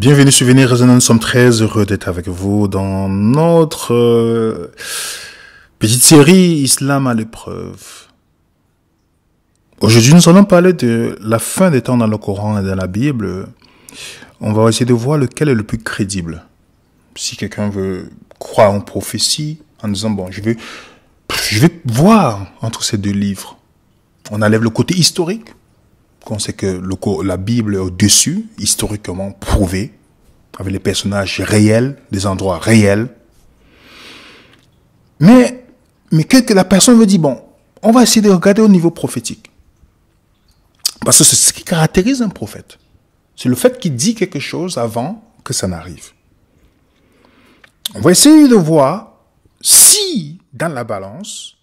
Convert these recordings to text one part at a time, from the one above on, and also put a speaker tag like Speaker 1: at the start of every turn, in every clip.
Speaker 1: Bienvenue sur Venir Raisonnant, nous sommes très heureux d'être avec vous dans notre petite série Islam à l'épreuve. Aujourd'hui, nous allons parler de la fin des temps dans le Coran et dans la Bible. On va essayer de voir lequel est le plus crédible. Si quelqu'un veut croire en prophétie, en disant, bon, je vais voir entre ces deux livres. On enlève le côté historique. On sait que la Bible est au-dessus, historiquement prouvé, avec les personnages réels, des endroits réels. Mais que la personne veut dire, bon, on va essayer de regarder au niveau prophétique. Parce que c'est ce qui caractérise un prophète. C'est le fait qu'il dit quelque chose avant que ça n'arrive. On va essayer de voir si, dans la balance,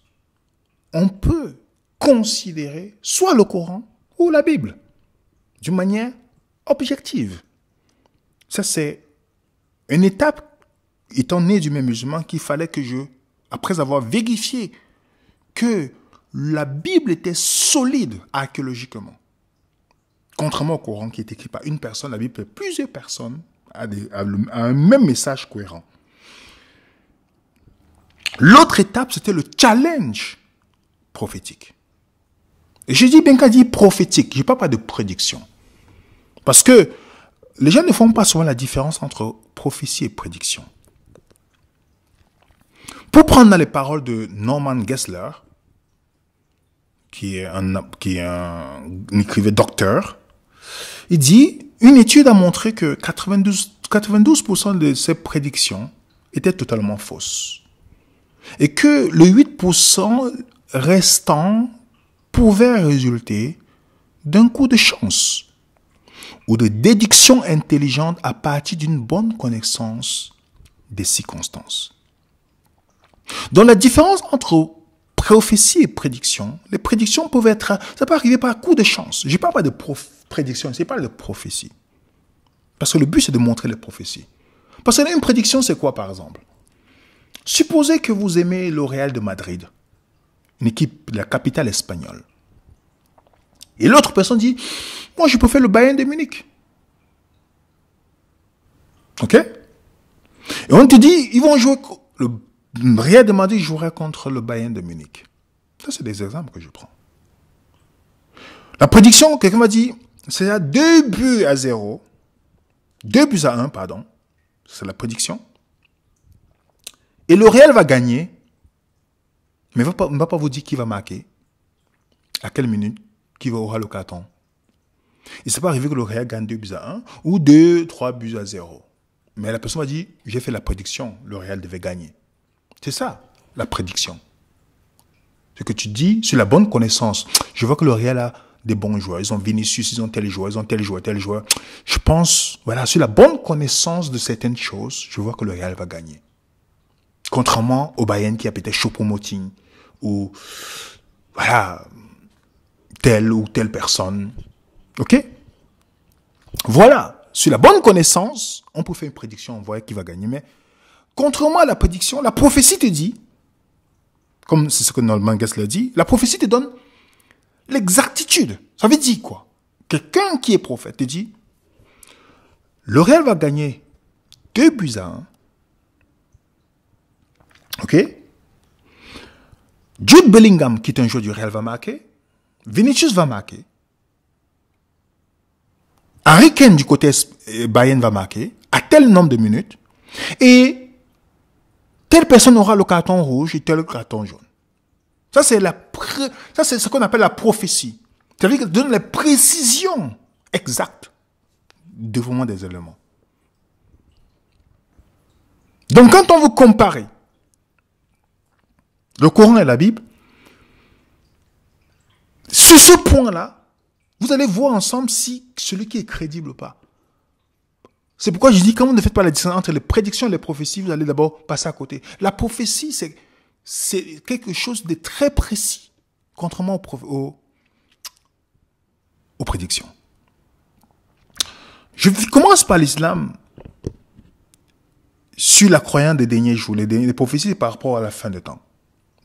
Speaker 1: on peut considérer soit le Coran ou la Bible, d'une manière objective. Ça, c'est une étape, étant né du même musulman, qu'il fallait que après avoir vérifié que la Bible était solide archéologiquement, contrairement au Coran qui est écrit par une personne, la Bible, plusieurs personnes a un même message cohérent. L'autre étape, c'était le challenge prophétique. Et je dis bien qu'à dire prophétique, je ne parle pas de prédiction. Parce que les gens ne font pas souvent la différence entre prophétie et prédiction. Pour prendre dans les paroles de Norman Geisler, qui est un écrivain docteur, il dit, une étude a montré que 92% de ces prédictions étaient totalement fausses. Et que le 8% restant pouvait résulter d'un coup de chance ou de déduction intelligente à partir d'une bonne connaissance des circonstances. Donc la différence entre prophétie et prédiction, les prédictions peuvent être, ça peut arriver par coup de chance. Je ne parle pas de prédiction, je parle de prophétie. Parce que le but c'est de montrer les prophéties. Parce qu'une prédiction c'est quoi par exemple? Supposez que vous aimez le Real de Madrid, une équipe de la capitale espagnole. Et l'autre personne dit, moi je préfère le Bayern de Munich. Ok? Et on te dit, ils vont jouer, le Real de Madrid jouera contre le Bayern de Munich. Ça c'est des exemples que je prends. La prédiction, quelqu'un m'a dit, c'est à 2 buts à 0. 2 buts à 1, pardon. C'est la prédiction. Et le Real va gagner. Mais il ne va pas vous dire qui va marquer. À quelle minute. Qui aura le carton. Il ne s'est pas arrivé que le Real gagne 2 buts à 1 ou 3 buts à 0. Mais la personne m'a dit, j'ai fait la prédiction, le Real devait gagner. C'est ça, la prédiction. Ce que tu dis sur la bonne connaissance. Je vois que le Real a des bons joueurs. Ils ont Vinicius, ils ont tel joueur, ils ont tel joueur, tel joueur. Je pense, voilà, sur la bonne connaissance de certaines choses, je vois que le Real va gagner. Contrairement au Bayern qui a peut-être Choupo-Moting ou, voilà, telle ou telle personne. Ok? Voilà. Sur la bonne connaissance, on peut faire une prédiction, on voit qui va gagner. Mais contrairement à la prédiction, la prophétie te dit, comme c'est ce que Norman Geisler dit, la prophétie te donne l'exactitude. Ça veut dire quoi? Quelqu'un qui est prophète te dit, le Real va gagner 2 buts à 1. Ok? Jude Bellingham, qui est un joueur du Real, va marquer. Vinicius va marquer. Harry Kane du côté Bayern va marquer à tel nombre de minutes. Et telle personne aura le carton rouge et tel carton jaune. Ça, c'est ce qu'on appelle la prophétie. C'est-à-dire qu'elle donne les précisions exactes du développement des éléments. Donc, quand on veut comparer le Coran et la Bible, sur ce point-là, vous allez voir ensemble si celui qui est crédible ou pas. C'est pourquoi je dis, quand vous ne faites pas la distinction entre les prédictions et les prophéties, vous allez d'abord passer à côté. La prophétie, c'est quelque chose de très précis, contrairement aux prédictions. Je commence par l'islam sur la croyance des derniers jours, les prophéties par rapport à la fin des temps.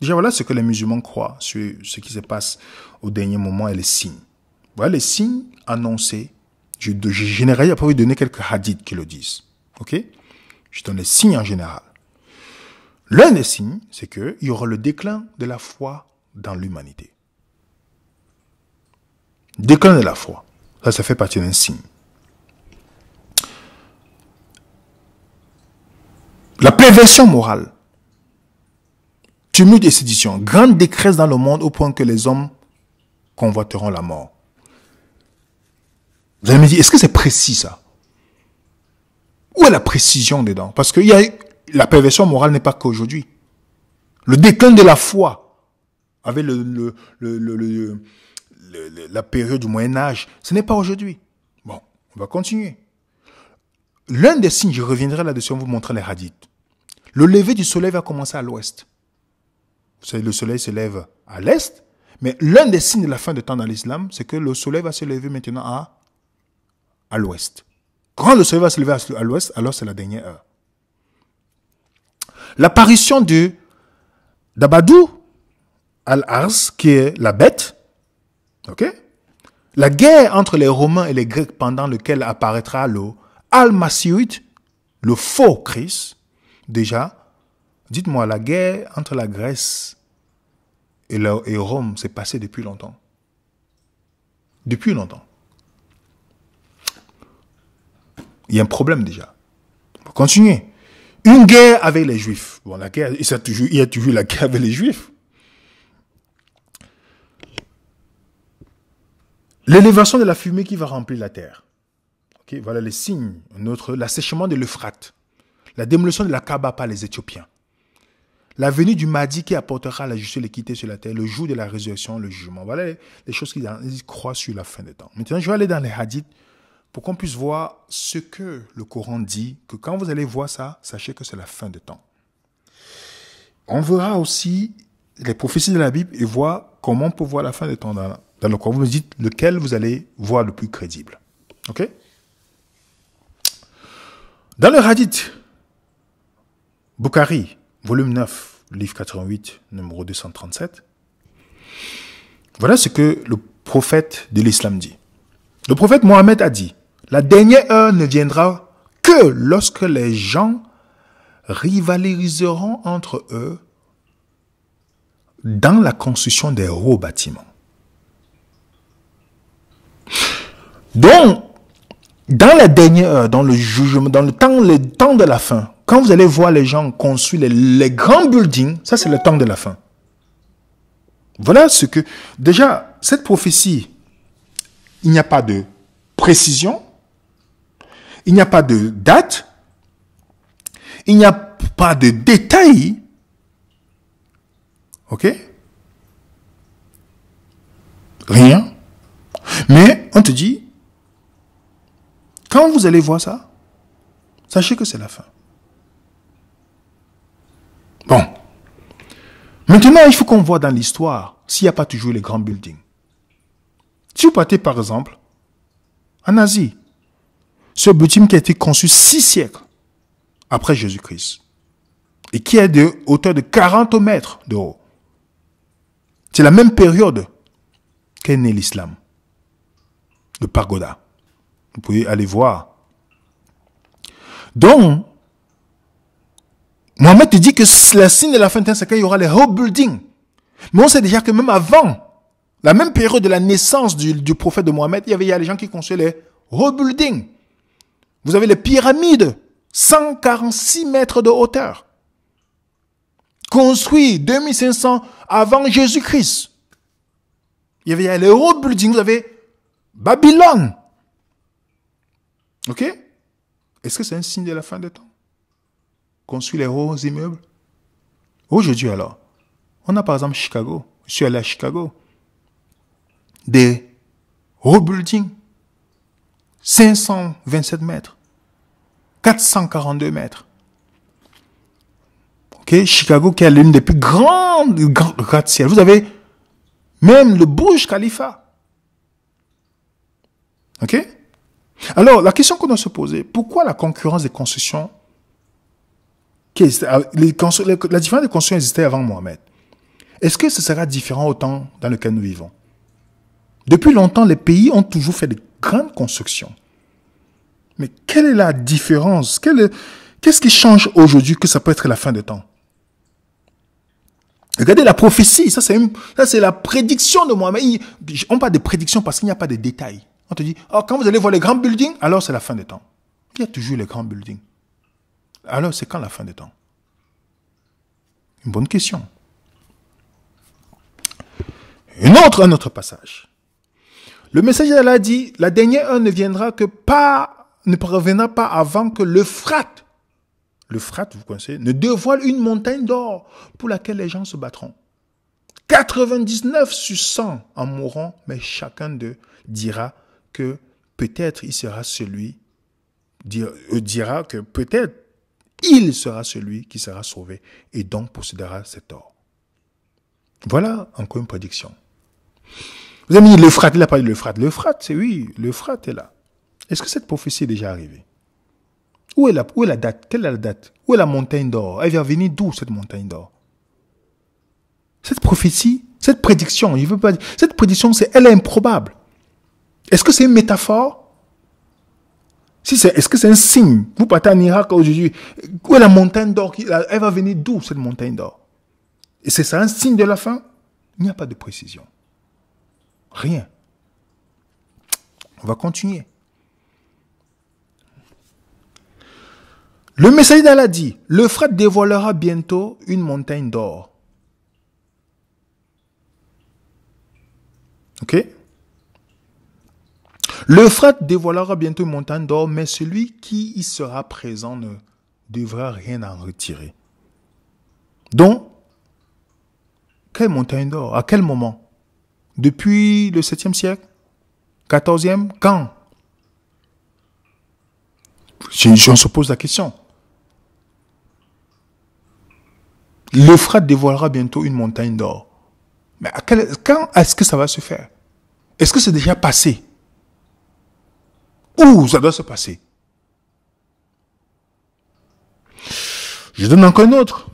Speaker 1: Déjà, voilà ce que les musulmans croient sur ce qui se passe au dernier moment et les signes. Voilà les signes annoncés Je généralise, après vous donner quelques hadiths qui le disent. Ok? Je donne les signes en général. L'un des signes, c'est qu'il y aura le déclin de la foi dans l'humanité. Déclin de la foi. Ça fait partie d'un signe. La perversion morale. Tumulte et sédition. Grande détresse dans le monde au point que les hommes convoiteront la mort. Vous allez me dire, est-ce que c'est précis ça? Où est la précision dedans? Parce que la perversion morale n'est pas qu'aujourd'hui. Le déclin de la foi, avec la période du Moyen-Âge, ce n'est pas aujourd'hui. Bon, on va continuer. L'un des signes, je reviendrai là-dessus, on vous montrer les hadiths. Le lever du soleil va commencer à l'ouest. Vous savez, le soleil se lève à l'est, mais l'un des signes de la fin de temps dans l'islam, c'est que le soleil va se lever maintenant à l'ouest. Quand le soleil va se lever à l'ouest, alors c'est la dernière heure. L'apparition d'Abadou al-Ars, qui est la bête, ok? La guerre entre les Romains et les Grecs pendant laquelle apparaîtra le Al-Masihud, le faux Christ. Déjà, dites-moi, la guerre entre la Grèce et Rome s'est passée depuis longtemps. Depuis longtemps. Il y a un problème déjà. On va continuer. Une guerre avec les Juifs. Bon, la guerre, il y a toujours la guerre avec les Juifs. L'élévation de la fumée qui va remplir la terre. Okay, voilà les signes. L'assèchement de l'Euphrate. La démolition de la Kaaba par les Éthiopiens. La venue du Mahdi qui apportera la justice et l'équité sur la terre, le jour de la résurrection, le jugement. Voilà les choses qui croient sur la fin des temps. Maintenant, je vais aller dans les hadiths pour qu'on puisse voir ce que le Coran dit, que quand vous allez voir ça, sachez que c'est la fin des temps. On verra aussi les prophéties de la Bible et voir comment on peut voir la fin des temps dans le Coran. Vous me dites lequel vous allez voir le plus crédible. Ok? Dans le hadith, Bukhari, volume 9, livre 88, numéro 237, voilà ce que le prophète de l'islam dit. Le prophète Mohammed a dit, la dernière heure ne viendra que lorsque les gens rivaliseront entre eux dans la construction des hauts bâtiments. Donc, dans la dernière heure, dans le jugement, dans le temps de la fin, quand vous allez voir les gens construire les grands buildings, ça c'est le temps de la fin. Voilà ce que... Déjà, cette prophétie, il n'y a pas de précision, il n'y a pas de date, il n'y a pas de détails. Ok? Rien. Mais on te dit, quand vous allez voir ça, sachez que c'est la fin. Bon. Maintenant, il faut qu'on voit dans l'histoire s'il n'y a pas toujours les grands buildings. Si vous partez par exemple en Asie, ce building qui a été conçu 6 siècles après Jésus-Christ et qui est de hauteur de 40 mètres de haut. C'est la même période qu'est né l'islam. Le pagoda. Vous pouvez aller voir. Donc, Mohammed te dit que le signe de la fin de temps, c'est qu'il y aura les hauts buildings. Mais on sait déjà que même avant, la même période de la naissance du prophète de Mohammed, il y a les gens qui construisaient les hauts buildings. Vous avez les pyramides, 146 mètres de hauteur. Construits 2500 avant Jésus-Christ. Il y avait les hauts buildings, vous avez Babylone. Ok? Est-ce que c'est un signe de la fin des temps? Construire les hauts immeubles? Aujourd'hui alors, on a par exemple Chicago. Je suis allé à Chicago. Des hauts buildings. 527 mètres. 442 mètres. Ok? Chicago qui est l'une des plus grandes gratte-ciel. Vous avez même le Burj Khalifa. Ok? Alors, la question qu'on doit se poser, pourquoi la concurrence des constructions la différence des constructions existait avant Mohammed? Est-ce que ce sera différent au temps dans lequel nous vivons? Depuis longtemps, les pays ont toujours fait de grandes constructions. Mais quelle est la différence? Qu'est-ce qui change aujourd'hui que ça peut être la fin des temps? Regardez la prophétie, ça c'est la prédiction de Mohammed. On parle de prédiction parce qu'il n'y a pas de détails. On te dit, oh, quand vous allez voir les grands buildings, alors c'est la fin des temps. Il y a toujours les grands buildings. Alors c'est quand la fin des temps? Une bonne question. Un autre passage. Le messager d'Allah dit, la dernière heure ne parviendra pas avant que l'Euphrate, vous connaissez, ne dévoile une montagne d'or pour laquelle les gens se battront. 99 sur 100 en mourront, mais chacun d'eux dira que peut-être il sera celui, dira que peut-être il sera celui qui sera sauvé et donc possédera cet or. Voilà encore une prédiction. Vous avez mis l'Euphrate, il n'a pas dit l'Euphrate. L'Euphrate, c'est oui, l'Euphrate est là. Est-ce que cette prophétie est déjà arrivée? Où est la date? Quelle est la date? Où est la montagne d'or? Elle vient venir d'où cette montagne d'or? Cette prophétie, cette prédiction, il veut pas dire, cette prédiction, elle est improbable. Est-ce que c'est une métaphore? Est-ce que c'est un signe? Vous partez en Irak aujourd'hui. Où est la montagne d'or? Elle va venir d'où cette montagne d'or? Et c'est ça un signe de la fin? Il n'y a pas de précision. Rien. On va continuer. Le messager d'Allah dit, l'Euphrate dévoilera bientôt une montagne d'or. Ok? L'Euphrate dévoilera bientôt une montagne d'or, mais celui qui y sera présent ne devra rien en retirer. Donc, quelle montagne d'or? À quel moment? Depuis le 7e siècle? 14e? Quand? On se pose la question. L'Euphrate dévoilera bientôt une montagne d'or. Mais quand est-ce que ça va se faire? Est-ce que c'est déjà passé? Où ça doit se passer? Je donne encore un autre.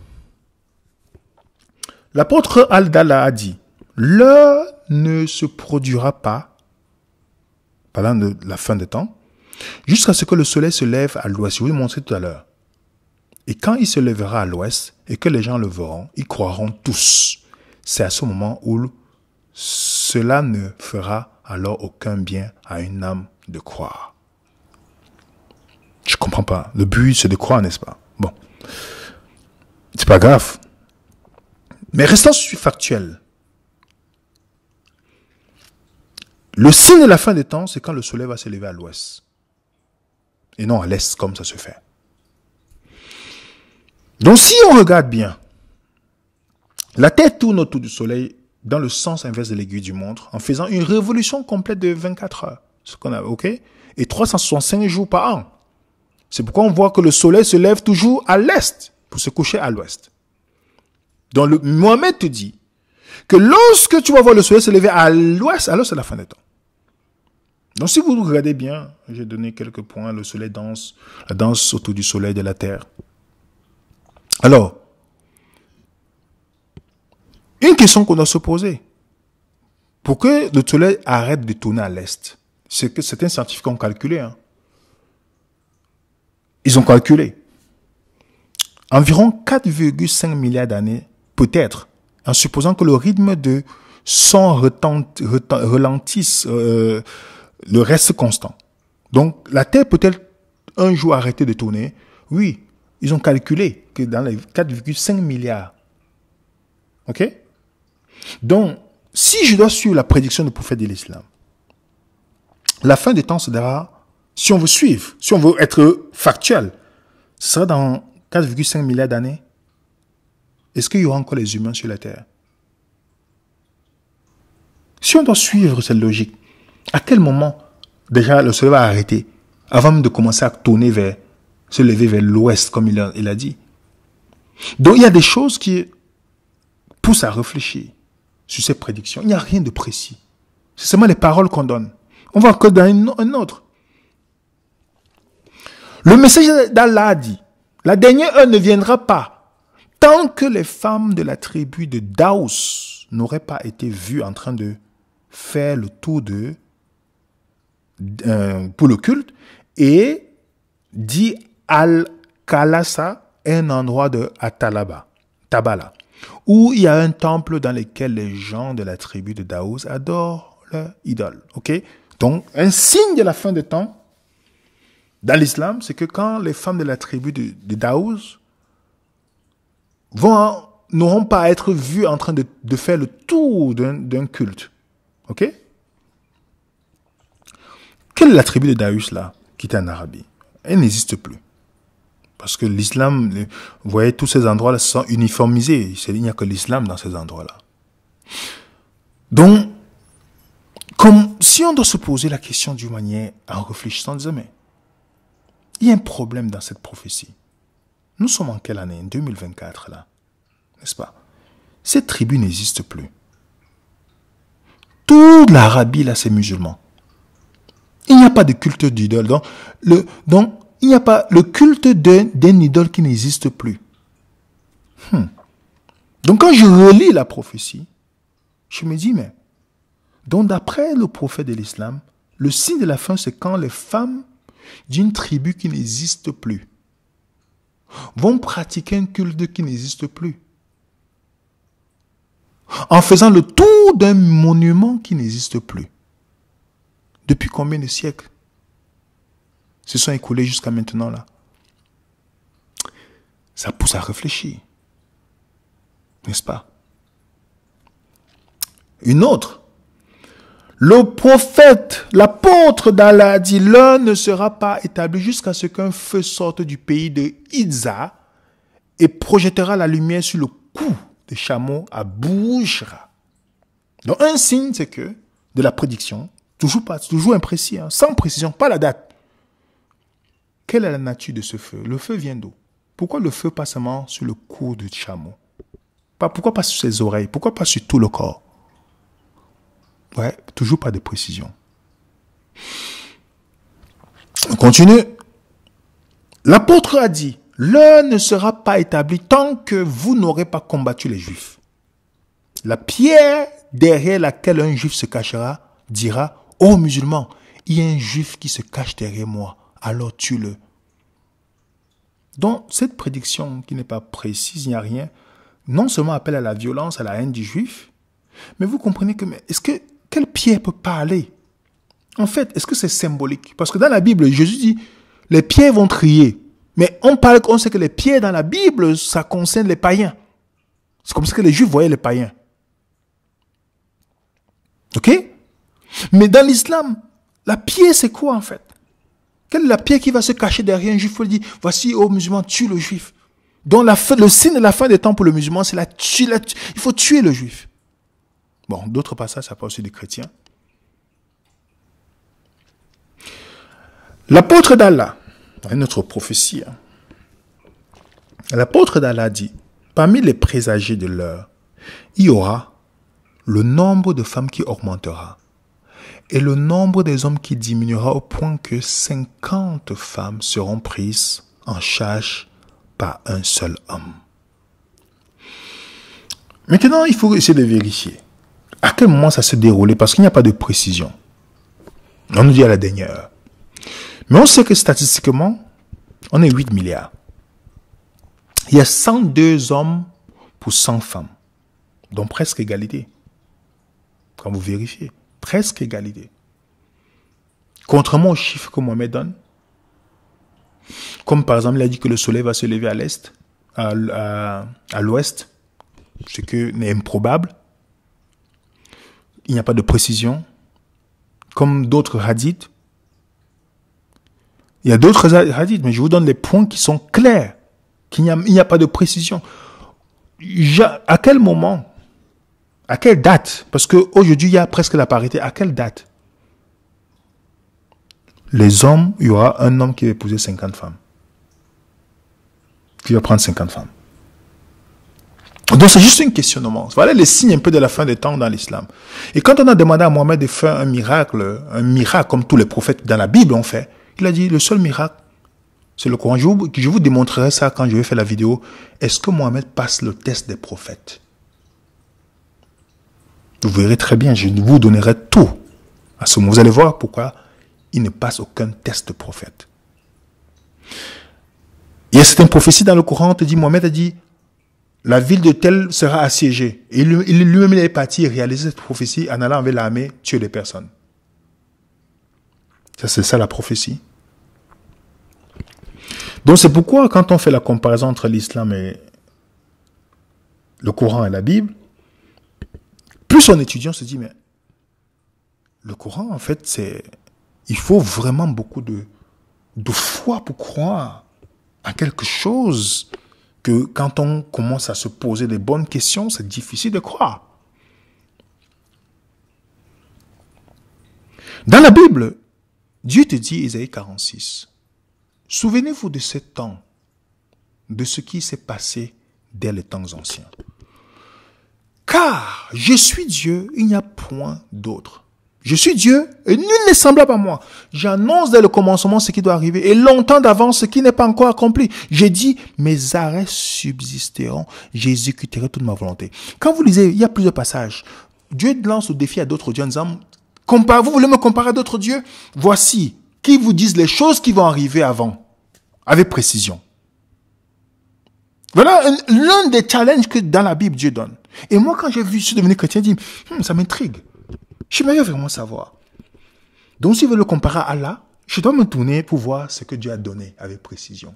Speaker 1: L'apôtre Al-Dala a dit, l'heure ne se produira pas, parlant de la fin des temps, jusqu'à ce que le soleil se lève à l'ouest. Je vous l'ai montré tout à l'heure. Et quand il se lèvera à l'ouest et que les gens le verront, ils croiront tous. C'est à ce moment où cela ne fera alors aucun bien à une âme de croire. Je comprends pas. Le but, c'est de croire, n'est-ce pas? Bon. C'est pas grave. Mais restons factuels. Le signe de la fin des temps, c'est quand le soleil va se lever à l'ouest. Et non à l'est, comme ça se fait. Donc si on regarde bien, la Terre tourne autour du soleil dans le sens inverse de l'aiguille du montre, en faisant une révolution complète de 24 heures. Ce qu'on a, ok? Et 365 jours par an. C'est pourquoi on voit que le soleil se lève toujours à l'est pour se coucher à l'ouest. Donc Mohammed te dit que lorsque tu vas voir le soleil se lever à l'ouest, alors c'est la fin des temps. Donc si vous regardez bien, j'ai donné quelques points, le soleil danse, la danse autour du soleil de la terre. Alors, une question qu'on doit se poser. Pour que le soleil arrête de tourner à l'est, c'est que certains scientifiques ont calculé. Ils ont calculé. Environ 4,5 milliards d'années, peut-être, en supposant que le rythme de son ralentisse, le reste constant. Donc, la Terre peut-elle un jour arrêter de tourner? Oui, ils ont calculé que dans les 4,5 milliards. Ok? Donc, si je dois suivre la prédiction du prophète de l'islam, la fin des temps se donnera, si on veut suivre, si on veut être factuel, ce sera dans 4,5 milliards d'années. Est-ce qu'il y aura encore les humains sur la Terre? Si on doit suivre cette logique, à quel moment déjà le soleil va arrêter avant même de commencer à tourner se lever vers l'ouest comme il a dit? Donc il y a des choses qui poussent à réfléchir sur ces prédictions. Il n'y a rien de précis. C'est seulement les paroles qu'on donne. On va encore dans un autre. Le messager d'Allah dit, la dernière heure ne viendra pas tant que les femmes de la tribu de Daous n'auraient pas été vues en train de faire le tour pour le culte et dit Al-Khalasa est un endroit à Tabala, où il y a un temple dans lequel les gens de la tribu de Daouz adorent leur idole. Ok? Donc, un signe de la fin des temps dans l'islam, c'est que quand les femmes de la tribu de Daouz n'auront pas à être vues en train de faire le tour d'un culte. Ok? Quelle est la tribu de Daouz là, qui est en Arabie? Elle n'existe plus. Parce que l'islam, vous voyez, tous ces endroits-là sont uniformisés. Il n'y a que l'islam dans ces endroits-là. Donc, comme si on doit se poser la question d'une manière en réfléchissant, en disant, mais il y a un problème dans cette prophétie. Nous sommes en quelle année? En 2024, là. N'est-ce pas? Cette tribu n'existe plus. Toute l'Arabie, là, c'est musulman. Il n'y a pas de culte d'idole. Donc, il n'y a pas le culte d'un idole qui n'existe plus. Donc, quand je relis la prophétie, je me dis, mais, donc d'après le prophète de l'islam, le signe de la fin, c'est quand les femmes d'une tribu qui n'existe plus vont pratiquer un culte qui n'existe plus, en faisant le tour d'un monument qui n'existe plus. Depuis combien de siècles se sont écoulés jusqu'à maintenant là? Ça pousse à réfléchir. N'est-ce pas? Une autre. Le prophète, l'apôtre d'Allah dit, l'heure ne sera pas établie jusqu'à ce qu'un feu sorte du pays de Idza et projettera la lumière sur le cou des chameaux à Bouchra. Donc un signe, c'est que, de la prédiction, toujours imprécis, sans précision, pas la date. Quelle est la nature de ce feu? Le feu vient d'où? Pourquoi le feu pas seulement sur le cou du chameau? Pourquoi pas sur ses oreilles? Pourquoi pas sur tout le corps? Ouais, toujours pas de précision. On continue. L'apôtre a dit, l'heure ne sera pas établie tant que vous n'aurez pas combattu les Juifs. La pierre derrière laquelle un Juif se cachera dira, ô musulmans, il y a un Juif qui se cache derrière moi, alors tue-le. Donc, cette prédiction qui n'est pas précise, il n'y a rien, non seulement appelle à la violence, à la haine du Juif, mais vous comprenez que, quelle pierre peut parler? En fait, est-ce que c'est symbolique? Parce que dans la Bible, Jésus dit, les pierres vont crier. Mais on sait que les pierres dans la Bible, ça concerne les païens. C'est comme ça que les Juifs voyaient les païens. Ok? Mais dans l'islam, la pierre, c'est quoi en fait? Quelle est la pierre qui va se cacher derrière un Juif? Il dit, voici, ô musulman, tue le Juif. Donc le signe de la fin des temps pour le musulman, c'est il faut tuer le Juif. Bon, d'autres passages, ça parle aussi des chrétiens. L'apôtre d'Allah, dans notre prophétie, l'apôtre d'Allah dit, parmi les présagés de l'heure, il y aura le nombre de femmes qui augmentera et le nombre des hommes qui diminuera au point que 50 femmes seront prises en charge par un seul homme. Maintenant, il faut essayer de vérifier. À quel moment ça s'est déroulé? Parce qu'il n'y a pas de précision. On nous dit à la dernière heure. Mais on sait que statistiquement, on est 8 milliards. Il y a 102 hommes pour 100 femmes. Donc presque égalité. Quand vous vérifiez. Presque égalité. Contrairement aux chiffres que Mohamed donne. Comme par exemple, il a dit que le soleil va se lever à l'est, à l'ouest. Ce qui est improbable. Il n'y a pas de précision. Comme d'autres hadiths. Il y a d'autres hadiths, mais je vous donne les points qui sont clairs. Il n'y a pas de précision. À quel moment? À quelle date? Parce qu'aujourd'hui, il y a presque la parité. À quelle date? Les hommes, il y aura un homme qui va épouser 50 femmes. Qui va prendre 50 femmes. Donc c'est juste un questionnement. Voilà les signes un peu de la fin des temps dans l'islam. Et quand on a demandé à Mohamed de faire un miracle comme tous les prophètes dans la Bible ont fait, il a dit le seul miracle, c'est le Coran. Je vous démontrerai ça quand je vais faire la vidéo. Est-ce que Mohamed passe le test des prophètes? Vous verrez très bien, je vous donnerai tout à ce moment. Vous allez voir pourquoi il ne passe aucun test de prophète. Il y a certaines prophéties dans le Coran, on te dit, Mohamed a dit, la ville de telle sera assiégée. Et lui-même, il est parti réaliser cette prophétie en allant avec l'armée tuer des personnes. Ça, c'est ça la prophétie. Donc c'est pourquoi quand on fait la comparaison entre l'islam et le Coran et la Bible, plus on étudie, on se dit, mais le Coran, en fait, il faut vraiment beaucoup de foi pour croire à quelque chose que quand on commence à se poser des bonnes questions, c'est difficile de croire. Dans la Bible, Dieu te dit, Isaïe 46, souvenez-vous de ce temps, de ce qui s'est passé dès les temps anciens. Car je suis Dieu, il n'y a point d'autre. Je suis Dieu et nul n'est semblable à moi. J'annonce dès le commencement ce qui doit arriver et longtemps d'avance ce qui n'est pas encore accompli. J'ai dit, mes arrêts subsisteront, j'exécuterai toute ma volonté. Quand vous lisez, il y a plusieurs passages. Dieu lance le défi à d'autres dieux en disant, vous voulez me comparer à d'autres dieux? Voici, qui vous disent les choses qui vont arriver avant, avec précision. Voilà l'un des challenges que dans la Bible Dieu donne. Et moi, quand j'ai vu, je suis devenu chrétien, je dis, ça m'intrigue. Je vais vraiment savoir. Donc, si je veux le comparer à Allah, je dois me tourner pour voir ce que Dieu a donné avec précision.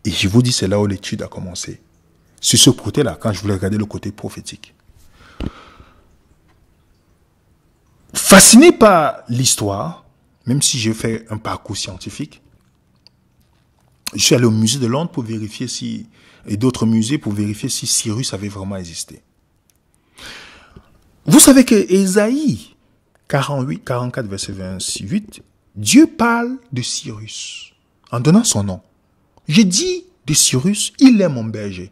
Speaker 1: Et je vous dis, c'est là où l'étude a commencé. Sur ce côté-là, quand je voulais regarder le côté prophétique. Fasciné par l'histoire, même si j'ai fait un parcours scientifique, je suis allé au musée de Londres pour vérifier et d'autres musées pour vérifier si Cyrus avait vraiment existé. Vous savez que Ésaïe 44, verset 28, Dieu parle de Cyrus en donnant son nom. J'ai dit de Cyrus, il est mon berger.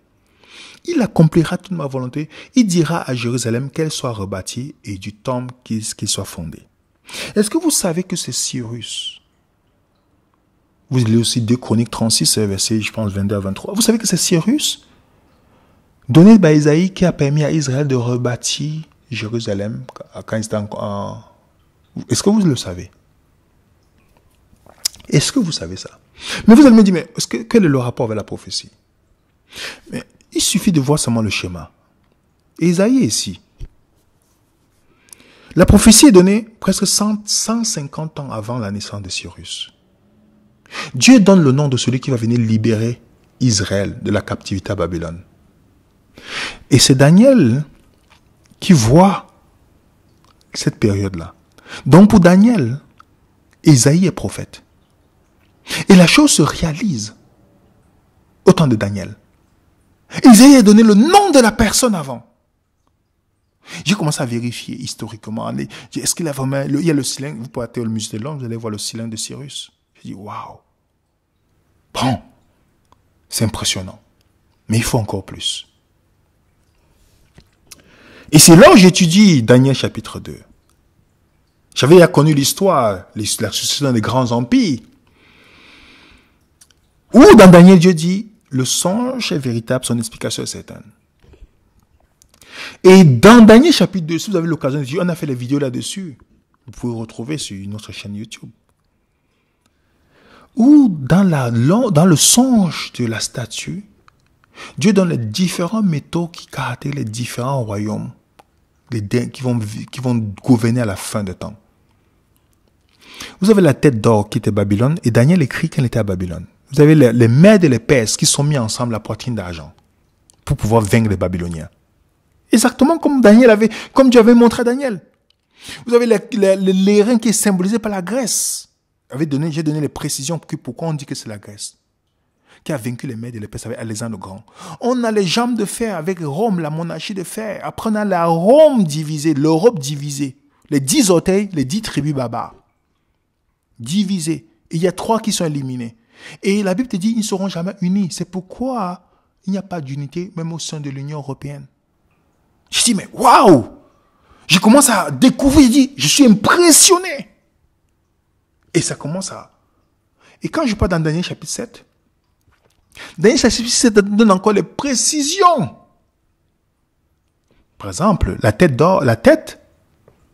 Speaker 1: Il accomplira toute ma volonté. Il dira à Jérusalem qu'elle soit rebâtie et du temple qu'il soit fondé. Est-ce que vous savez que c'est Cyrus? Vous lisez aussi 2 Chroniques 36, verset, je pense, 22 à 23. Vous savez que c'est Cyrus, donné par Ésaïe, qui a permis à Israël de rebâtir Jérusalem quand il était encore... Est-ce que vous le savez? Est-ce que vous savez ça? Mais vous allez me dire, mais quel est le rapport avec la prophétie? Mais il suffit de voir seulement le schéma. Ésaïe est ici. La prophétie est donnée presque 150 ans avant la naissance de Cyrus. Dieu donne le nom de celui qui va venir libérer Israël de la captivité à Babylone. Et c'est Daniel qui voit cette période-là. Donc pour Daniel, Ésaïe est prophète. Et la chose se réalise au temps de Daniel. Ésaïe a donné le nom de la personne avant. J'ai commencé à vérifier historiquement. Est-ce qu'il a vraiment... Il y a le cylindre, vous pouvez aller au musée de Londres, vous allez voir le cylindre de Cyrus. J'ai dit, waouh. Bon, c'est impressionnant. Mais il faut encore plus. Et c'est là où j'étudie Daniel chapitre 2. J'avais connu l'histoire, la succession des grands empires. Où dans Daniel, Dieu dit, le songe est véritable, son explication est certaine. Et dans Daniel chapitre 2, si vous avez l'occasion de voir, on a fait les vidéos là-dessus. Vous pouvez retrouver sur notre chaîne YouTube. Ou dans le songe de la statue, Dieu donne les différents métaux qui caractérisent les différents royaumes qui vont gouverner à la fin des temps. Vous avez la tête d'or qui était Babylone, et Daniel écrit qu'elle était à Babylone. Vous avez les Mèdes et les Perses qui sont mis ensemble la poitrine d'argent pour pouvoir vaincre les Babyloniens. Exactement comme Dieu avait montré à Daniel. Vous avez l'airain qui est symbolisé par la Grèce. J'ai donné les précisions pourquoi on dit que c'est la Grèce qui a vaincu les Mèdes et les Perses avec Alexandre le Grand. On a les jambes de fer avec Rome, la monarchie de fer. Après, on a la Rome divisée, l'Europe divisée. Les 10 orteils, les 10 tribus barbares. Divisées. Et il y a 3 qui sont éliminés. Et la Bible te dit, ils ne seront jamais unis. C'est pourquoi il n'y a pas d'unité, même au sein de l'Union européenne. Je dis, mais waouh! Je commence à découvrir, je suis impressionné. Et ça commence à... Et quand je parle dans Daniel chapitre 7, Daniel chapitre 7 donne encore les précisions. Par exemple, la tête d'or, la tête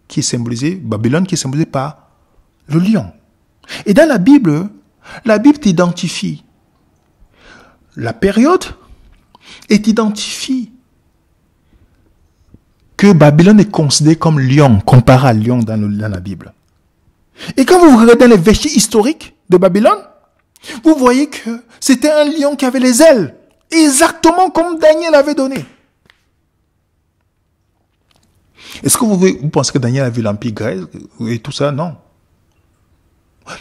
Speaker 1: qui est symbolisée, Babylone qui est symbolisée par le lion. Et dans la Bible t'identifie la période et t'identifie que Babylone est considérée comme lion, comparé à lion dans la Bible. Et quand vous regardez les vestiges historiques de Babylone, vous voyez que c'était un lion qui avait les ailes, exactement comme Daniel avait donné. Est-ce que vous pensez que Daniel a vu l'Empire grec et tout ça? Non.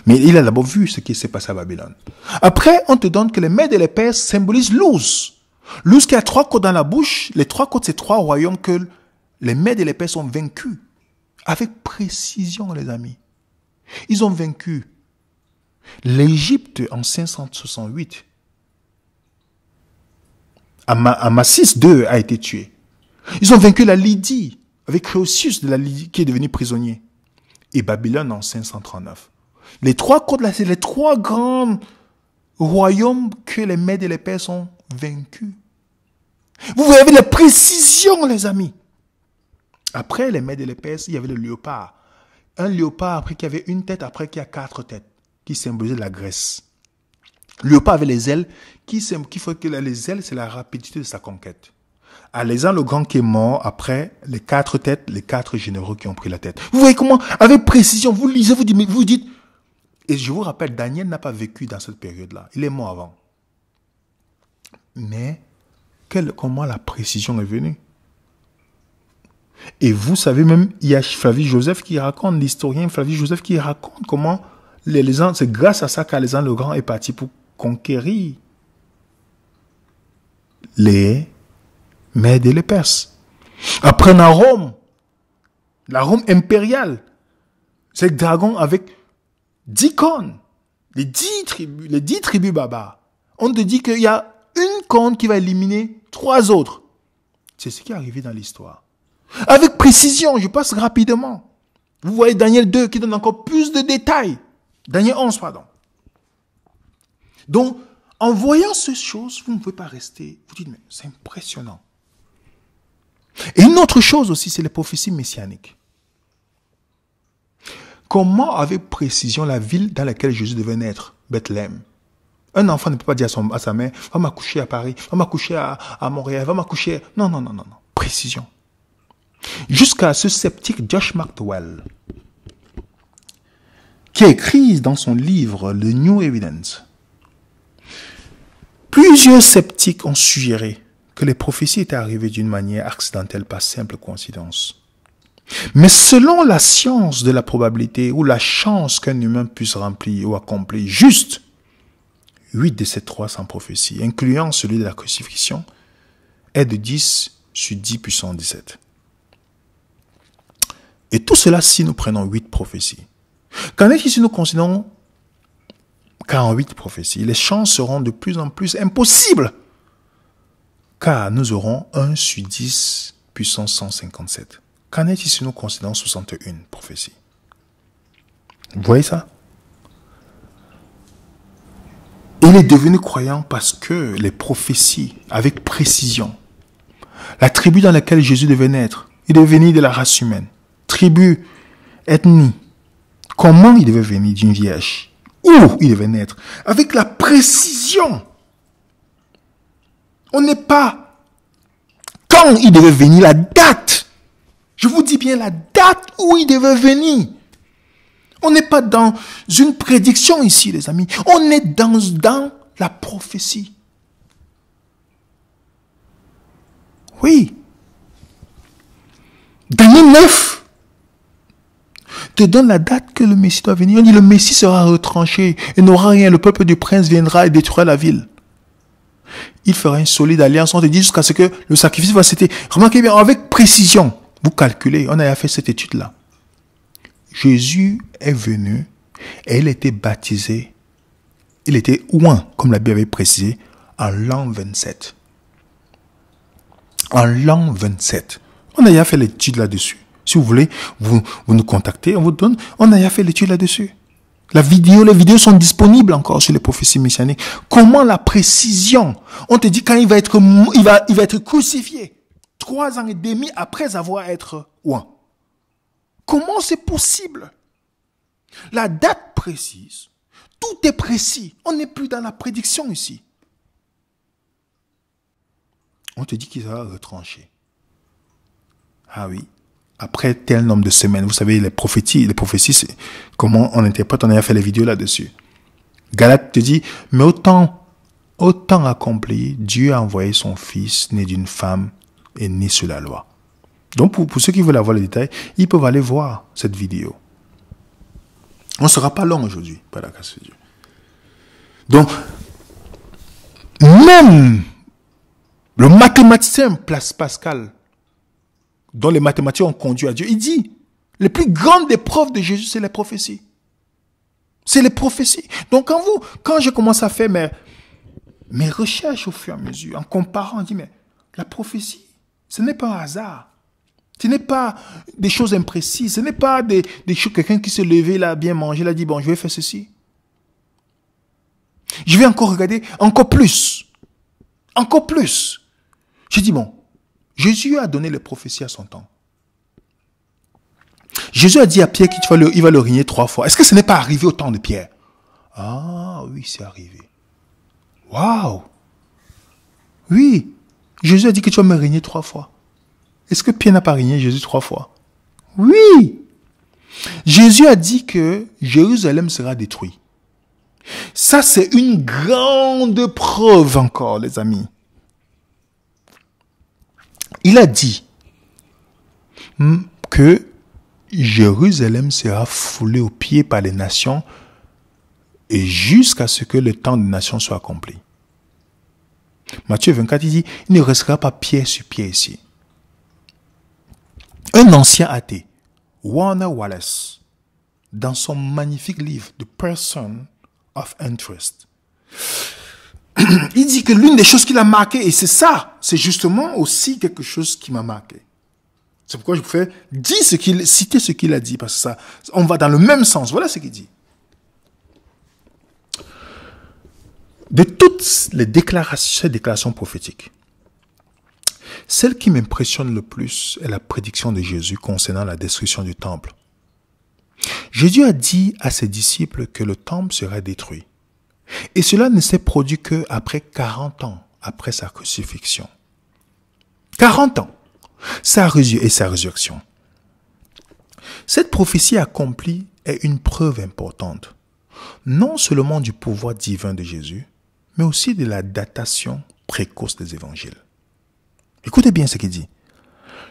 Speaker 1: Mais il a d'abord vu ce qui s'est passé à Babylone. Après, on te donne que les Mèdes et les Perses symbolisent Luz. Luz qui a 3 côtes dans la bouche. Les 3 côtes, c'est 3 royaumes que les Mèdes et les Perses ont vaincus. Avec précision, les amis. Ils ont vaincu l'Égypte en 568. Amasis II a été tué. Ils ont vaincu la Lydie, avec Créusius de la Lydie qui est devenu prisonnier. Et Babylone en 539. Les 3 côtes là, c'est les 3 grands royaumes que les Mèdes et les Perses ont vaincus. Vous voyez la précision, les amis. Après les Mèdes et les Perses, il y avait le léopard. Un léopard après qui avait une tête, après qui a 4 têtes, qui symbolisait la Grèce. Le léopard avait les ailes, qui faut que les ailes, c'est la rapidité de sa conquête. Alexandre le Grand qui est mort, après les 4 têtes, les 4 généraux qui ont pris la tête. Vous voyez comment, avec précision, vous lisez, vous dites, et je vous rappelle, Daniel n'a pas vécu dans cette période-là. Il est mort avant. Mais, comment la précision est venue? Et vous savez même, il y a Flavie Joseph qui raconte, l'historien Flavie Joseph qui raconte comment c'est grâce à ça qu'Alexandre le Grand est parti pour conquérir les Mèdes et les Perses. Après la Rome impériale, c'est le dragon avec 10 cornes, les 10 tribus barbares. On te dit qu'il y a une corne qui va éliminer 3 autres. C'est ce qui est arrivé dans l'histoire. Avec précision, je passe rapidement. Vous voyez Daniel 2 qui donne encore plus de détails. Daniel 11, pardon. Donc, en voyant ces choses, vous ne pouvez pas rester. Vous dites, mais c'est impressionnant. Et une autre chose aussi, c'est les prophéties messianiques. Comment, avec précision, la ville dans laquelle Jésus devait naître, Bethléem, un enfant ne peut pas dire à sa mère, va m'accoucher à Paris, va m'accoucher à Montréal, va m'accoucher. Non. Précision. Jusqu'à ce sceptique Josh McDowell, qui a écrit dans son livre The New Evidence, plusieurs sceptiques ont suggéré que les prophéties étaient arrivées d'une manière accidentelle par simple coïncidence. Mais selon la science de la probabilité ou la chance qu'un humain puisse remplir ou accomplir juste 8 de ces 300 prophéties, incluant celui de la crucifixion, est de 10 sur 10 puissance 17. Et tout cela si nous prenons 8 prophéties. Qu'en est-il si nous considérons 48 prophéties? Les chances seront de plus en plus impossibles, car nous aurons 1 sur 10 puissance 157. Qu'en est-il si nous considérons 61 prophéties? Vous voyez ça? Il est devenu croyant parce que les prophéties, avec précision, la tribu dans laquelle Jésus devait naître, il devait venir de la race humaine. Tribu, ethnie, comment il devait venir d'une vierge, où il devait naître, avec la précision. On n'est pas quand il devait venir, la date. Je vous dis bien la date où il devait venir. On n'est pas dans une prédiction ici, les amis. On est dans la prophétie. Oui. Daniel 9 te donne la date que le Messie doit venir. On dit le Messie sera retranché et n'aura rien. Le peuple du prince viendra et détruira la ville. Il fera une solide alliance. On te dit jusqu'à ce que le sacrifice va s'éteindre. Remarquez bien, avec précision. Vous calculez, on a fait cette étude-là. Jésus est venu et il était baptisé. Il était oint, comme la Bible avait précisé, en l'an 27. En l'an 27. On a déjà fait l'étude là-dessus. Si vous voulez, vous nous contactez, on vous donne. On a déjà fait l'étude là-dessus. Les vidéos sont disponibles encore sur les prophéties messianiques. Comment la précision? On te dit quand il va être crucifié. 3 ans et demi après avoir été oint. Comment c'est possible? La date précise. Tout est précis. On n'est plus dans la prédiction ici. On te dit qu'il sera retranché. Ah oui. Après tel nombre de semaines. Vous savez, les prophéties, c'est comment on interprète. On a fait les vidéos là-dessus. Galate te dit, mais autant accompli, Dieu a envoyé son fils, né d'une femme et né sur la loi. Donc, pour ceux qui veulent avoir les détails, ils peuvent aller voir cette vidéo. On ne sera pas long aujourd'hui, par la grâce de Dieu. Donc, même le mathématicien Blaise Pascal, dont les mathématiques ont conduit à Dieu, il dit, les plus grandes épreuves de Jésus, c'est les prophéties. C'est les prophéties. Donc, quand je commence à faire mes recherches au fur et à mesure, en comparant, on dit, mais la prophétie, ce n'est pas un hasard. Ce n'est pas des choses imprécises. Ce n'est pas des choses, quelqu'un qui s'est levé, là, bien mangé, là, dit, bon, je vais faire ceci. Je vais encore regarder, encore plus. Encore plus. Je dis, bon, Jésus a donné les prophéties à son temps. Jésus a dit à Pierre qu'il va le régner 3 fois. Est-ce que ce n'est pas arrivé au temps de Pierre? Ah, oui, c'est arrivé. Waouh! Oui, Jésus a dit que tu vas me régner 3 fois. Est-ce que Pierre n'a pas régné Jésus 3 fois? Oui! Jésus a dit que Jérusalem sera détruit. Ça, c'est une grande preuve encore, les amis. Il a dit que Jérusalem sera foulée aux pieds par les nations et jusqu'à ce que le temps des nations soit accompli. Matthieu 24, il dit, il ne restera pas pied sur pied ici. Un ancien athée, Warner Wallace, dans son magnifique livre The Person of Interest, il dit que l'une des choses qui l'a marqué, et c'est ça, c'est justement aussi quelque chose qui m'a marqué. C'est pourquoi je vous fais citer ce qu'il a dit, parce que ça, on va dans le même sens. Voilà ce qu'il dit. De toutes les déclarations prophétiques, celle qui m'impressionne le plus est la prédiction de Jésus concernant la destruction du temple. Jésus a dit à ses disciples que le temple serait détruit. Et cela ne s'est produit qu'après 40 ans, après sa crucifixion. 40 ans, sa résurrection. Cette prophétie accomplie est une preuve importante, non seulement du pouvoir divin de Jésus, mais aussi de la datation précoce des évangiles. Écoutez bien ce qu'il dit.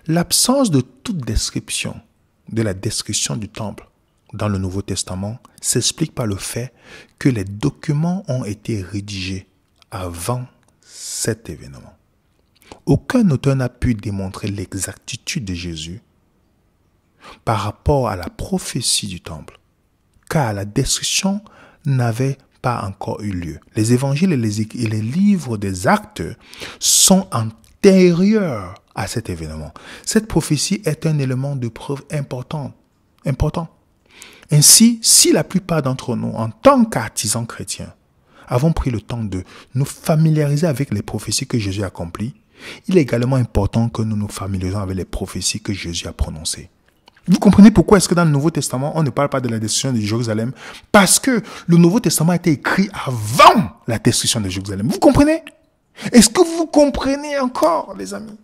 Speaker 1: L'absence de toute description de la destruction du temple dans le Nouveau Testament s'explique par le fait que les documents ont été rédigés avant cet événement. Aucun auteur n'a pu démontrer l'exactitude de Jésus par rapport à la prophétie du temple, car la destruction n'avait pas encore eu lieu. Les évangiles et les livres des actes sont antérieurs à cet événement. Cette prophétie est un élément de preuve important. Ainsi, si la plupart d'entre nous, en tant qu'artisans chrétiens, avons pris le temps de nous familiariser avec les prophéties que Jésus a accomplies, il est également important que nous nous familiarisions avec les prophéties que Jésus a prononcées. Vous comprenez pourquoi est-ce que dans le Nouveau Testament, on ne parle pas de la destruction de Jérusalem? Parce que le Nouveau Testament a été écrit avant la destruction de Jérusalem. Vous comprenez? Est-ce que vous comprenez encore, les amis?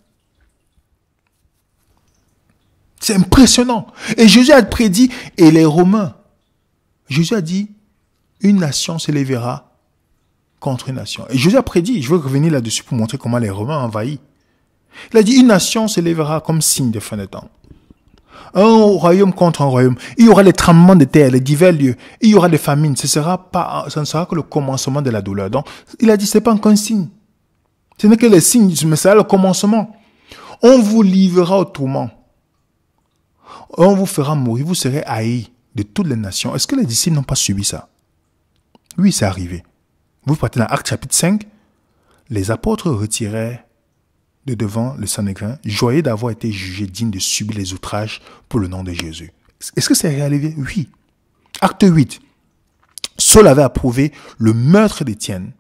Speaker 1: C'est impressionnant. Et Jésus a prédit, et les Romains, Jésus a dit, une nation s'élèvera contre une nation. Et Jésus a prédit, je veux revenir là-dessus pour montrer comment les Romains ont envahi. Il a dit, une nation s'élèvera comme signe de fin de temps. Un royaume contre un royaume. Il y aura les tremblements de terre, les divers lieux. Il y aura des famines. Ce ne sera que le commencement de la douleur. Donc, il a dit, ce n'est pas encore un signe. Ce n'est que le signe, mais c'est le commencement. On vous livrera au tourment. On vous fera mourir. Vous serez haïs de toutes les nations. Est-ce que les disciples n'ont pas subi ça? Oui, c'est arrivé. Vous partez dans Actes chapitre 5. Les apôtres retirèrent de devant le Sanhédrin, joyeux d'avoir été jugés dignes de subir les outrages pour le nom de Jésus. Est-ce que c'est arrivé? Oui. Acte 8. Saul avait approuvé le meurtre d'Étienne.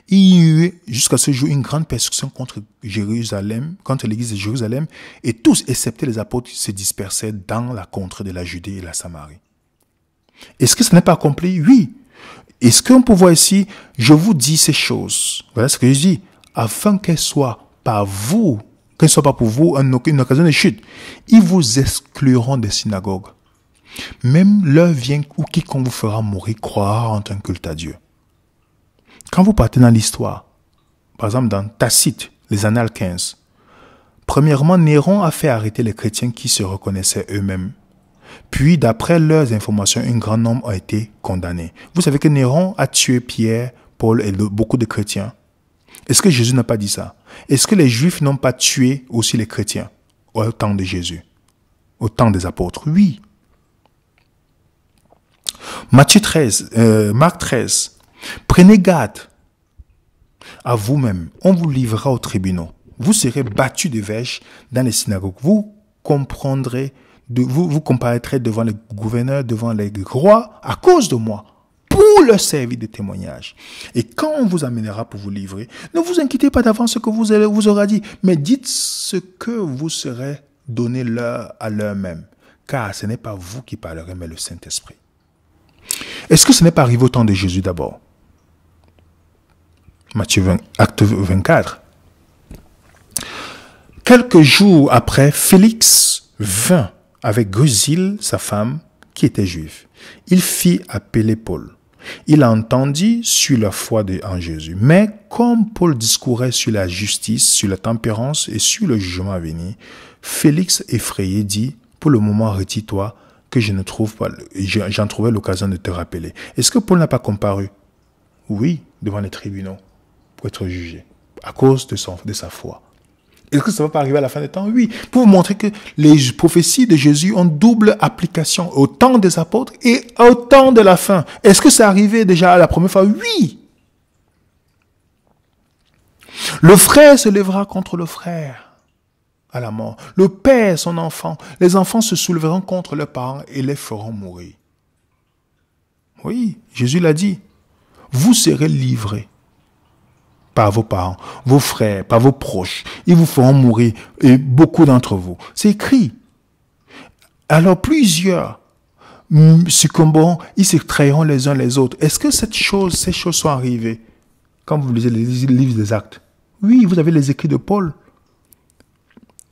Speaker 1: Il y eut jusqu'à ce jour une grande persécution contre Jérusalem, contre l'église de Jérusalem, et tous, excepté les apôtres, se dispersaient dans la contrée de la Judée et la Samarie. Est-ce que ce n'est pas accompli? Oui. Est-ce qu'on peut voir ici, je vous dis ces choses. Voilà ce que je dis. Afin qu'elles soient par vous, qu'elles ne soient pas pour vous une occasion de chute. Ils vous excluront des synagogues. Même l'heure vient où quiconque vous fera mourir croira en un culte à Dieu. Quand vous partez dans l'histoire, par exemple dans Tacite, les Annales 15, premièrement, Néron a fait arrêter les chrétiens qui se reconnaissaient eux-mêmes. Puis, d'après leurs informations, un grand nombre a été condamné. Vous savez que Néron a tué Pierre, Paul et beaucoup de chrétiens. Est-ce que Jésus n'a pas dit ça? Est-ce que les Juifs n'ont pas tué aussi les chrétiens au temps de Jésus, au temps des apôtres? Oui. Marc 13. Prenez garde à vous-même. On vous livrera aux tribunaux. Vous serez battus de verges dans les synagogues. Vous comparaîtrez devant les gouverneurs, devant les rois, à cause de moi, pour leur servir de témoignage. Et quand on vous amènera pour vous livrer, ne vous inquiétez pas d'avance ce que vous aura dit, mais dites ce que vous serez donné à l'heure même, car ce n'est pas vous qui parlerez, mais le Saint-Esprit. Est-ce que ce n'est pas arrivé au temps de Jésus d'abord? Acte 24. Quelques jours après, Félix vint avec Drusille, sa femme, qui était juive. Il fit appeler Paul. Il entendit sur la foi en Jésus. Mais comme Paul discourait sur la justice, sur la tempérance et sur le jugement à venir, Félix, effrayé, dit, « Pour le moment, retire-toi, que j'en trouverai l'occasion de te rappeler. » Est-ce que Paul n'a pas comparu? Oui, devant les tribunaux, pour être jugé, à cause de sa foi. Est-ce que ça va pas arriver à la fin des temps? Oui. Pour vous montrer que les prophéties de Jésus ont double application au temps des apôtres et au temps de la fin. Est-ce que c'est arrivé déjà la première fois? Oui. Le frère se lèvera contre le frère à la mort. Le père, son enfant. Les enfants se soulèveront contre leurs parents et les feront mourir. Oui, Jésus l'a dit. Vous serez livrés par vos parents, vos frères, par vos proches. Ils vous feront mourir, et beaucoup d'entre vous. C'est écrit. Alors plusieurs succomberont, ils se trahiront les uns les autres. Est-ce que ces choses sont arrivées quand vous lisez les livres des Actes? Oui, vous avez les écrits de Paul.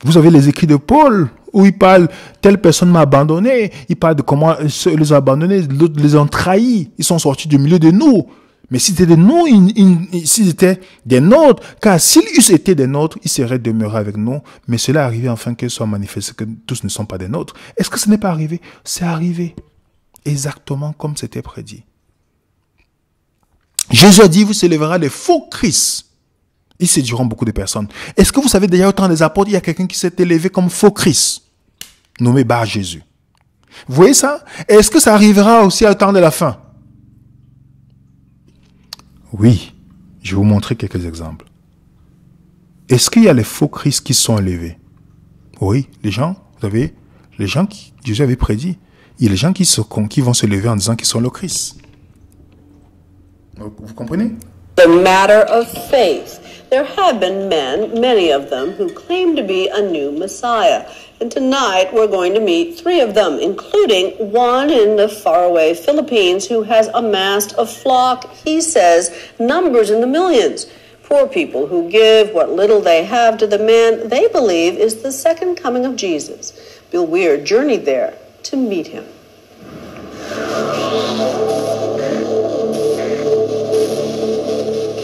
Speaker 1: Vous avez les écrits de Paul où il parle, telle personne m'a abandonné. Il parle de comment ils les ont abandonnés, d'autres les ont trahis. Ils sont sortis du milieu de nous. Mais si c'était s'ils étaient des nôtres, car s'ils eussent été des nôtres, ils seraient demeurés avec nous. Mais cela est arrivé afin qu'il soit manifesté que tous ne sont pas des nôtres. Est-ce que ce n'est pas arrivé? C'est arrivé. Exactement comme c'était prédit. Jésus a dit, vous s'élèvera des faux Christ. Ils séduiront beaucoup de personnes. Est-ce que vous savez déjà au temps des apôtres, il y a quelqu'un qui s'est élevé comme faux Christ, nommé Bar Jésus. Vous voyez ça? Est-ce que ça arrivera aussi au temps de la fin? Oui, je vais vous montrer quelques exemples. Est-ce qu'il y a les faux Christ qui sont élevés? Oui, les gens qui Jésus avait prédit. Il y a les gens qui vont se lever en disant qu'ils sont le Christ. Vous comprenez?
Speaker 2: The matter of faith. There have been men, many of them, who claim to be a new Messiah. And tonight we're going to meet 3 of them, including one in the faraway Philippines who has amassed a flock, he says, numbers in the millions. Poor people who give what little they have to the man they believe is the second coming of Jesus. Bill Weir journeyed there to meet him.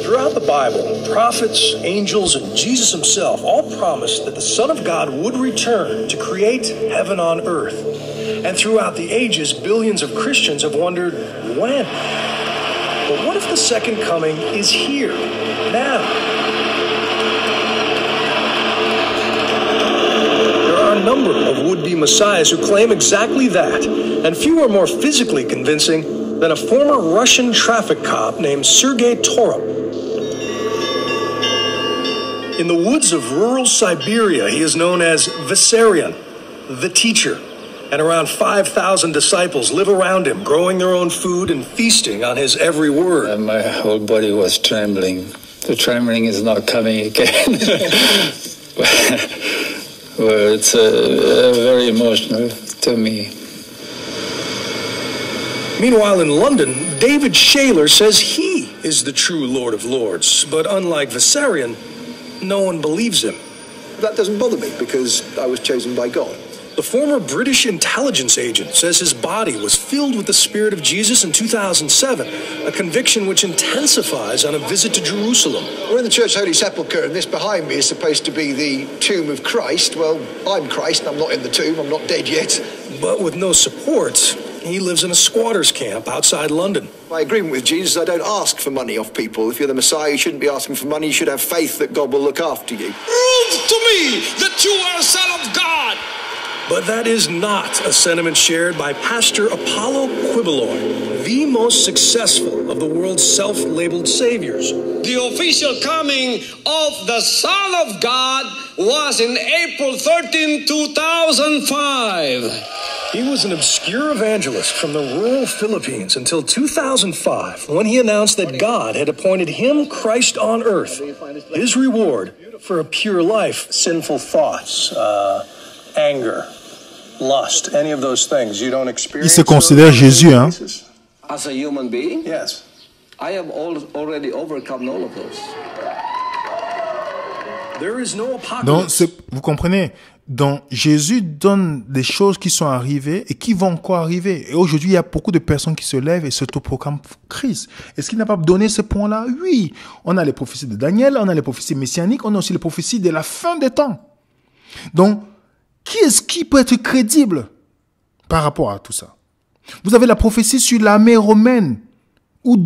Speaker 3: Throughout the Bible, prophets, angels, and Jesus himself all promised that the Son of God would return to create heaven on earth. And throughout the ages, billions of Christians have wondered, when? But what if the second coming is here, now? There are a number of would-be messiahs who claim exactly that, and few are more physically convincing than a former Russian traffic cop named Sergei Torop. In the woods of rural Siberia, he is known as Vissarion, the teacher, and around 5,000 disciples live around him, growing their own food and feasting on his every word.
Speaker 4: And my whole body was trembling. The trembling is not coming again. Well, it's very emotional to me.
Speaker 3: Meanwhile, in London, David Shaler says he is the true Lord of Lords. But unlike Vissarion, no one believes him.
Speaker 5: That doesn't bother me because I was chosen by God.
Speaker 3: The former British intelligence agent says his body was filled with the Spirit of Jesus in 2007, a conviction which intensifies on a visit to Jerusalem.
Speaker 5: We're in the Church Holy Sepulchre, and this behind me is supposed to be the tomb of Christ. Well, I'm Christ, and I'm not in the tomb, I'm not dead yet.
Speaker 3: But with no support, he lives in a squatter's camp outside London.
Speaker 5: My agreement with Jesus, I don't ask for money off people. If you're the Messiah, you shouldn't be asking for money. You should have faith that God will look after you.
Speaker 6: Prove to me that you are a son of God.
Speaker 3: But that is not a sentiment shared by Pastor Apollo Quibeloi, the most successful of the world's self-labeled saviors.
Speaker 6: The official coming of the Son of God was in April 13, 2005.
Speaker 3: He was an obscure evangelist from the rural Philippines until 2005, when he announced that God had appointed him Christ on earth. His reward for a pure life, sinful thoughts, anger, lust, any of those things you don't experience.
Speaker 1: Il se considère Jésus, hein?
Speaker 7: As a human being,
Speaker 3: Yes.
Speaker 7: I have already overcome all of those.
Speaker 3: There is no
Speaker 1: Donc,
Speaker 3: apocalypse.
Speaker 1: vous comprenez? Donc, Jésus donne des choses qui sont arrivées et qui vont encore arriver. Et aujourd'hui, il y a beaucoup de personnes qui se lèvent et s'autoproclament Christ. Est-ce qu'il n'a pas donné ce point-là? Oui. On a les prophéties de Daniel, on a les prophéties messianiques, on a aussi les prophéties de la fin des temps. Donc, qui est-ce qui peut être crédible par rapport à tout ça? Vous avez la prophétie sur l'armée romaine, où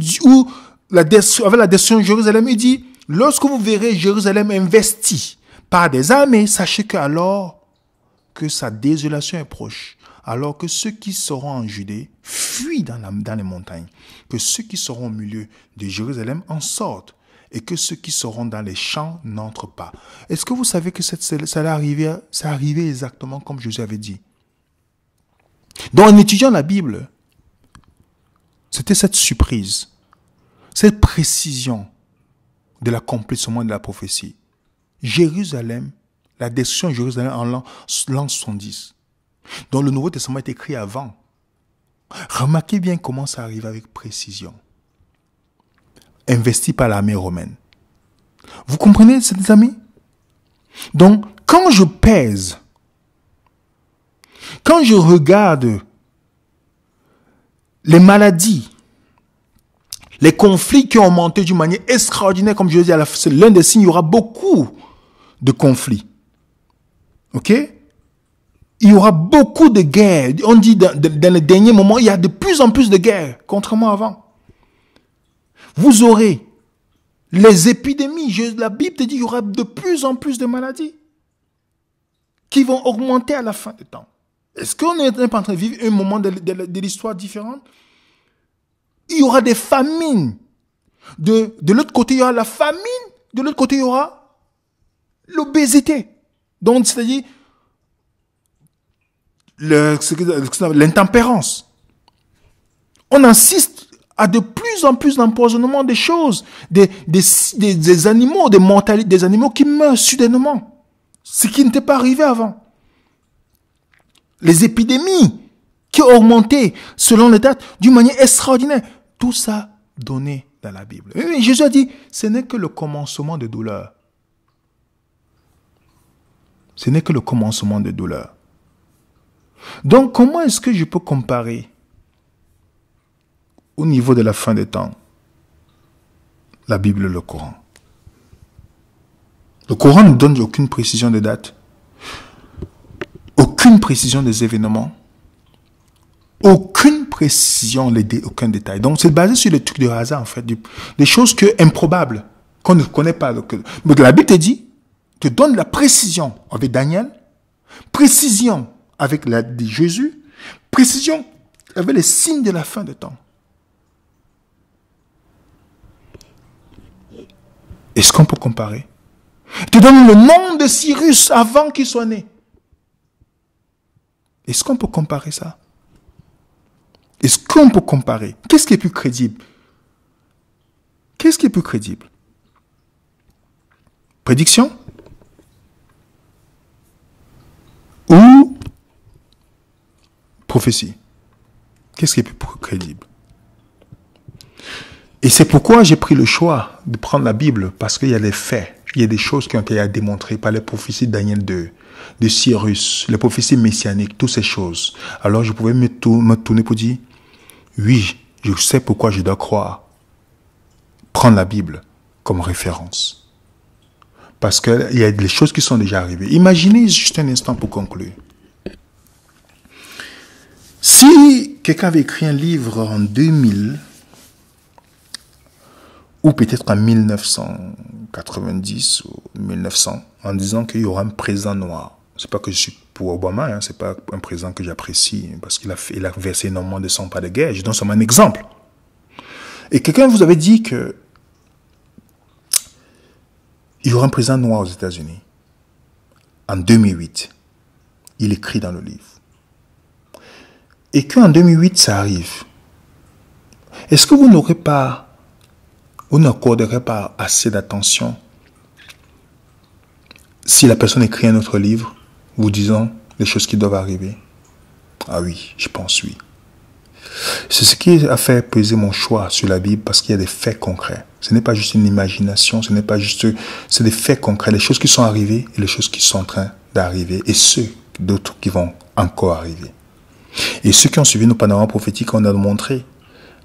Speaker 1: avec la destruction de Jérusalem, il dit, lorsque vous verrez Jérusalem investie par des armées, sachez qu'alors que sa désolation est proche, alors que ceux qui seront en Judée fuient dans les montagnes, que ceux qui seront au milieu de Jérusalem en sortent, et que ceux qui seront dans les champs n'entrent pas. Est-ce que vous savez que ça arrivait exactement comme Jésus avait dit? Donc, en étudiant la Bible, c'était cette surprise, cette précision de l'accomplissement de la prophétie. Jérusalem, la destruction de Jérusalem en l'an 70. Donc, le Nouveau Testament est écrit avant. Remarquez bien comment ça arrive avec précision. Investi par l'armée romaine. Vous comprenez, ces amis? Donc, quand je pèse, quand je regarde les maladies, les conflits qui ont monté d'une manière extraordinaire, comme je le dis, c'est l'un des signes, il y aura beaucoup de conflits. Ok? Il y aura beaucoup de guerres. On dit dans les derniers moments, il y a de plus en plus de guerres, contrairement à avant. Vous aurez les épidémies. La Bible te dit qu'il y aura de plus en plus de maladies qui vont augmenter à la fin du temps. Est-ce qu'on est pas en train de vivre un moment de l'histoire différente? Il y aura des famines. De l'autre côté, il y aura la famine. De l'autre côté, il y aura l'obésité. Donc, c'est-à-dire l'intempérance. On assiste à de plus en plus d'empoisonnement des choses, des animaux, des animaux qui meurent soudainement. Ce qui n'était pas arrivé avant. Les épidémies qui ont augmenté selon les dates d'une manière extraordinaire. Tout ça donné dans la Bible. Et Jésus a dit, ce n'est que le commencement de douleur. Ce n'est que le commencement de douleur. Donc, comment est-ce que je peux comparer au niveau de la fin des temps la Bible et le Coran? Le Coran ne donne aucune précision de date, aucune précision des événements, aucune précision, aucun détail. Donc, c'est basé sur les trucs de hasard, en fait, des choses improbables, qu'on ne connaît pas. Mais la Bible te donne la précision avec Daniel, précision avec Jésus, précision avec les signes de la fin des temps. Est-ce qu'on peut comparer? Il te donne le nom de Cyrus avant qu'il soit né. Est-ce qu'on peut comparer ça? Est-ce qu'on peut comparer? Qu'est-ce qui est plus crédible? Qu'est-ce qui est plus crédible? Prédiction? Ou prophétie? Qu'est-ce qui est plus crédible? Et c'est pourquoi j'ai pris le choix de prendre la Bible, parce qu'il y a des faits, il y a des choses qui ont été démontrées par les prophéties de Daniel 2, de Cyrus, les prophéties messianiques, toutes ces choses. Alors je pouvais me tourner pour dire, oui, je sais pourquoi je dois croire, prendre la Bible comme référence. Parce qu'il y a des choses qui sont déjà arrivées. Imaginez juste un instant pour conclure. Si quelqu'un avait écrit un livre en 2000, ou peut-être en 1990 ou 1900, en disant qu'il y aura un président noir. C'est pas que je suis pour Obama, hein, c'est pas un président que j'apprécie, parce qu'il a versé énormément de sang par de guerre. Je donne seulement un exemple. Et quelqu'un vous avait dit que il y aura un président noir aux États-Unis. En 2008, il écrit dans le livre. Et qu'en 2008, ça arrive. Est-ce que vous n'accorderez pas assez d'attention si la personne écrit un autre livre, vous disant les choses qui doivent arriver? Ah oui, je pense oui. C'est ce qui a fait peser mon choix sur la Bible, parce qu'il y a des faits concrets. Ce n'est pas juste une imagination, c'est des faits concrets, les choses qui sont arrivées et les choses qui sont en train d'arriver, et d'autres qui vont encore arriver. Et ceux qui ont suivi nos panoramas prophétiques, on a montré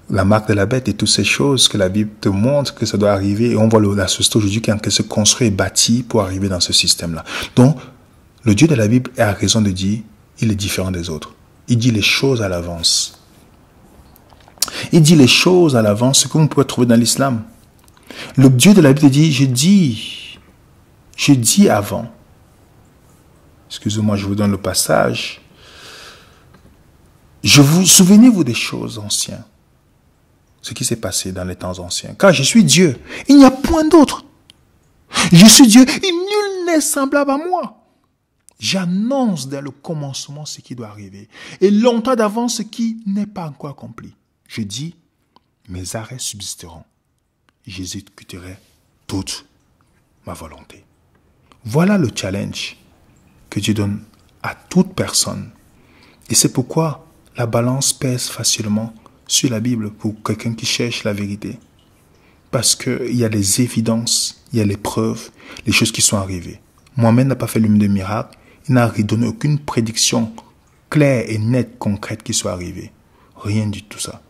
Speaker 1: la marque de la bête et toutes ces choses que la Bible te montre que ça doit arriver. Et on voit la société aujourd'hui qui se construit et bâtit pour arriver dans ce système-là. Donc, le Dieu de la Bible a raison de dire, il est différent des autres. Il dit les choses à l'avance. Il dit les choses à l'avance, ce que vous pouvez trouver dans l'islam. Le Dieu de la Bible dit, je dis avant. Excusez-moi, je vous donne le passage. Souvenez-vous des choses anciennes. Ce qui s'est passé dans les temps anciens. Car je suis Dieu. Il n'y a point d'autre. Je suis Dieu et nul n'est semblable à moi. J'annonce dès le commencement ce qui doit arriver. Et longtemps d'avance ce qui n'est pas encore accompli. Je dis, mes arrêts subsisteront. J'exécuterai toute ma volonté. Voilà le challenge que Dieu donne à toute personne. Et c'est pourquoi la balance pèse facilement sur la Bible pour quelqu'un qui cherche la vérité. Parce qu'il y a les évidences, il y a les preuves, les choses qui sont arrivées. Mohamed n'a pas fait l'homme de miracle, il n'a donné aucune prédiction claire et nette, concrète qui soit arrivée. Rien du tout ça.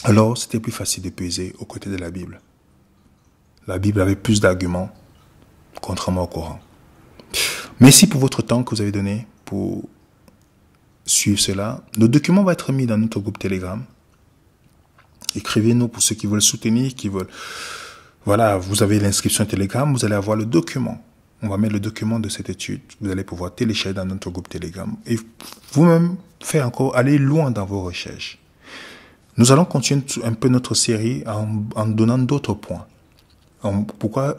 Speaker 1: Alors, c'était plus facile de peser aux côtés de la Bible. La Bible avait plus d'arguments, contrairement au Coran. Merci pour votre temps que vous avez donné pour suivre cela. Le document va être mis dans notre groupe Telegram. Écrivez-nous pour ceux qui veulent soutenir, qui veulent... Voilà, vous avez l'inscription Telegram, vous allez avoir le document. On va mettre le document de cette étude. Vous allez pouvoir télécharger dans notre groupe Telegram. Et vous-même, aller loin dans vos recherches. Nous allons continuer un peu notre série en donnant d'autres points.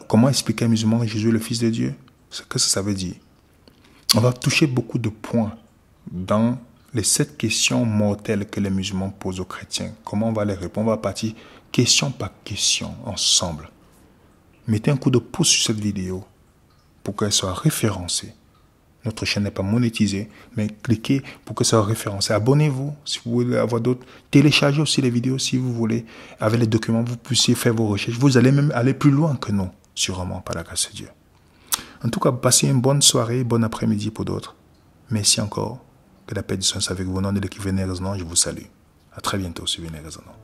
Speaker 1: Comment expliquer à un musulman que Jésus est le Fils de Dieu? Qu'est-ce que ça veut dire? On va toucher beaucoup de points dans les 7 questions mortelles que les musulmans posent aux chrétiens. Comment on va les répondre? On va partir question par question ensemble. Mettez un coup de pouce sur cette vidéo pour qu'elle soit référencée. Notre chaîne n'est pas monétisée, mais cliquez pour que ça soit référencé. Abonnez-vous si vous voulez avoir d'autres. Téléchargez aussi les vidéos si vous voulez. Avec les documents, vous puissiez faire vos recherches. Vous allez même aller plus loin que nous, sûrement, par la grâce de Dieu. En tout cas, passez une bonne soirée, bon après-midi pour d'autres. Merci encore. Que la paix du Seigneur soit avec vous. Au nom de l'équipe Venez Raisonnant, je vous salue. À très bientôt sur Venez Raisonnant.